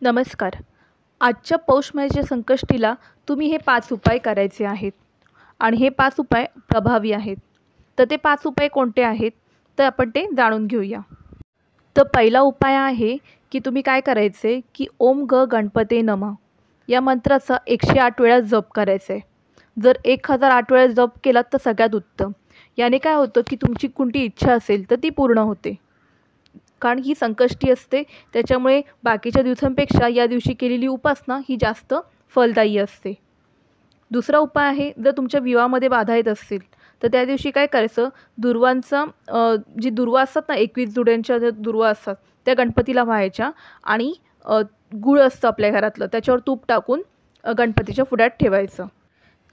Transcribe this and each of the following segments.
नमस्कार. आजच्या पौष महिन्याच्या संकष्टीला तुम्ही हे 5 उपाय करायचे आहेत आणि हे 5 उपाय प्रभावी आहेत. तर ते 5 उपाय कोणते आहेत? तर आपण ते जाणून घेऊया. तर पहिला उपाय आहे की तुम्ही काय करायचे की ओम ग गणपते नमः या मंत्राचा 108 वेळा जप करायचा आहे. जर 1008 वेळा जप केलात तर सगळ्यात उत्तम. याने काय होतं की तुमची कोणती इच्छा असेल तर ती पूर्ण होते. कारण ही संकष्टी असते, त्याच्यामुळे बाकीच्या दिवसांपेक्षा या दिवशी केलेली उपासना ही जास्त फलदायी असते. दुसरा उपाय आहे, जर तुमच्या विवाहामध्ये बाधा येत असतील तर त्या दिवशी काय करायचं, दुर्वांचा जी दुर्वा असतात ना, 21 जुड्यांच्या ज्या दुर्वा असतात त्या गणपतीला व्हायच्या आणि गूळ असतं आपल्या घरातलं त्याच्यावर तूप टाकून गणपतीच्या पुढ्यात ठेवायचं.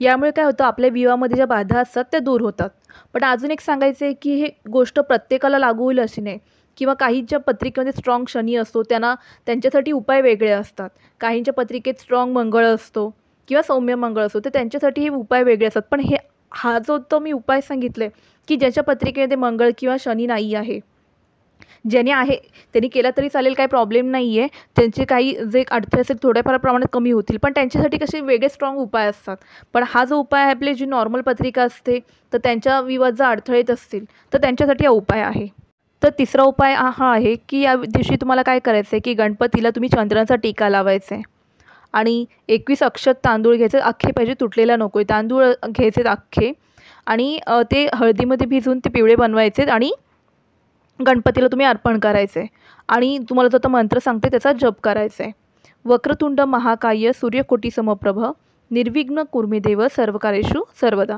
यामुळे काय होतं, आपल्या विवाहामध्ये ज्या बाधा असतात त्या दूर होतात. पण अजून एक सांगायचं आहे की हे गोष्ट प्रत्येकाला लागू होईल अशी नाही, किंवा काहींच्या पत्रिकेमध्ये स्ट्रॉंग शनी असतो त्यांच्यासाठी उपाय वेगळे असतात. काहींच्या पत्रिकेत स्ट्रॉंग मंगळ असतो किंवा सौम्य मंगळ असतो, तर त्यांच्यासाठी हे उपाय वेगळे असतात. पण हा जो मी उपाय सांगितले की ज्याच्या पत्रिकेमध्ये मंगळ किंवा शनी नाही आहे, ज्याने आहे त्यांनी केला तरी चालेल, काही प्रॉब्लेम नाही आहे. त्यांचे काही जे अडथळे असेल थोड्याफार प्रमाणात कमी होतील, पण त्यांच्यासाठी कसे वेगळे स्ट्रॉंग उपाय असतात. पण हा जो उपाय आहे, आपली जी नॉर्मल पत्रिका असते तर त्यांच्या विवाहात जर अडथळे येत असतील तर त्यांच्यासाठी हा उपाय आहे. तर तिसरा उपाय हा आहे की या दिवशी तुम्हाला काय करायचं आहे की गणपतीला तुम्ही चंद्राचा टीका लावायचा आहे आणि 21 अक्षत तांदूळ घ्यायचे, अख्खे पाहिजे, तुटलेला नको आहे. तांदूळ घ्यायचे अख्खे आणि ते हळदीमध्ये भिजवून ते पिवळे बनवायचे आणि गणपतीला तुम्ही अर्पण करायचं आहे. आणि तुम्हाला जो आता मंत्र सांगते त्याचा जप करायचा आहे. वक्रतुंड महाकाय सूर्यकोटी समप्रभ निर्विघ्न कुर्मे देव सर्वकार्येषु सर्वदा.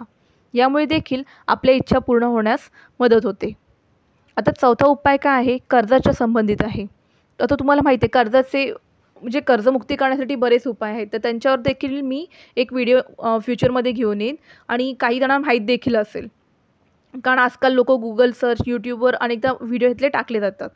यामुळे देखील आपल्या इच्छा पूर्ण होण्यास मदत होते. आता चौथा उपाय काय आहे, कर्जाच्या संबंधित आहे. आता तुम्हाला माहिती आहे कर्जाचे म्हणजे कर्जमुक्ती करण्यासाठी बरेच उपाय आहेत, तर त्यांच्यावर देखील मी एक व्हिडिओ फ्युचरमध्ये घेऊन येईन आणि काही जणांना माहीत देखील असेल, कारण आजकाल लोक गुगल सर्च, यूट्यूबवर अनेकदा व्हिडिओ इथले टाकले जातात.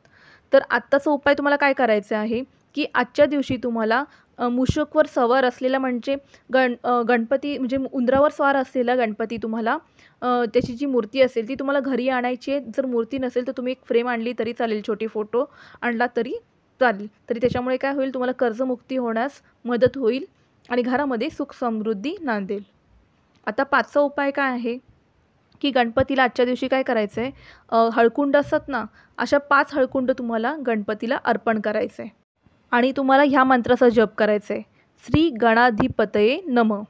तर आत्ताचा उपाय तुम्हाला काय करायचं आहे की आजच्या दिवशी तुम्हाला मूषकवर सवार असलेला म्हणजे गणपती म्हणजे उंदरावर स्वार असलेला गणपती तुम्हाला त्याची जी मूर्ती असेल ती तुम्हाला घरी आणायची आहे. जर मूर्ती नसेल तर तुम्ही एक फ्रेम आणली तरी चालेल, छोटी फोटो आणला तरी चालेल. तरी त्याच्यामुळे काय होईल, तुम्हाला कर्जमुक्ती होण्यास मदत होईल आणि घरामध्ये सुख समृद्धी नांदेल. आता 5वा उपाय काय आहे की गणपतीला आजच्या दिवशी काय करायचं आहे, हळकुंड असतात ना, अशा 5 हळकुंड तुम्हाला गणपतीला अर्पण करायचं आहे आणि तुम्हाला ह्या मंत्राचा जप करायचा आहे. श्री गणाधिपतये नमः.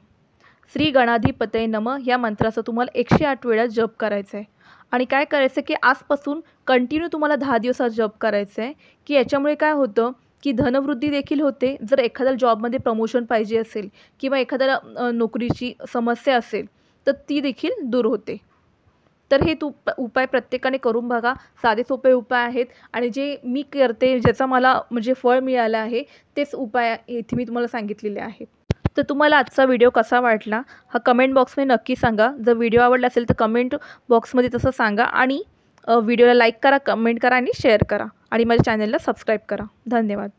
श्री गणाधिपतये नमः या मंत्राचा तुम्हाला 108 वेळा जप करायचा आहे. आणि काय करायचं की आजपासून कंटिन्यू तुम्हाला 10 दिवसात जप करायचं आहे, की याच्यामुळे काय होतं की धनवृद्धी देखील होते. जर एखाद्याला जॉबमध्ये प्रमोशन पाहिजे असेल किंवा एखाद्याला नोकरीची समस्या असेल तर ती देखील दूर होते. तर हे उपाय प्रत्येकाने करून बघा. साधे सोपे उपाय आहेत आणि जे मी करते, ज्याचा मला म्हणजे फळ मिळालं आहे, तेच उपाय इथे मी तुम्हाला सांगितलेले आहेत. तर तुम्हाला आजचा व्हिडिओ कसा वाटला हा कमेंट बॉक्समध्ये नक्की सांगा. जर व्हिडिओ आवडला असेल तर कमेंट बॉक्समध्ये तसं सांगा आणि व्हिडिओला लाईक करा, कमेंट करा आणि शेअर करा आणि माझ्या चॅनलला सबस्क्राईब करा. धन्यवाद.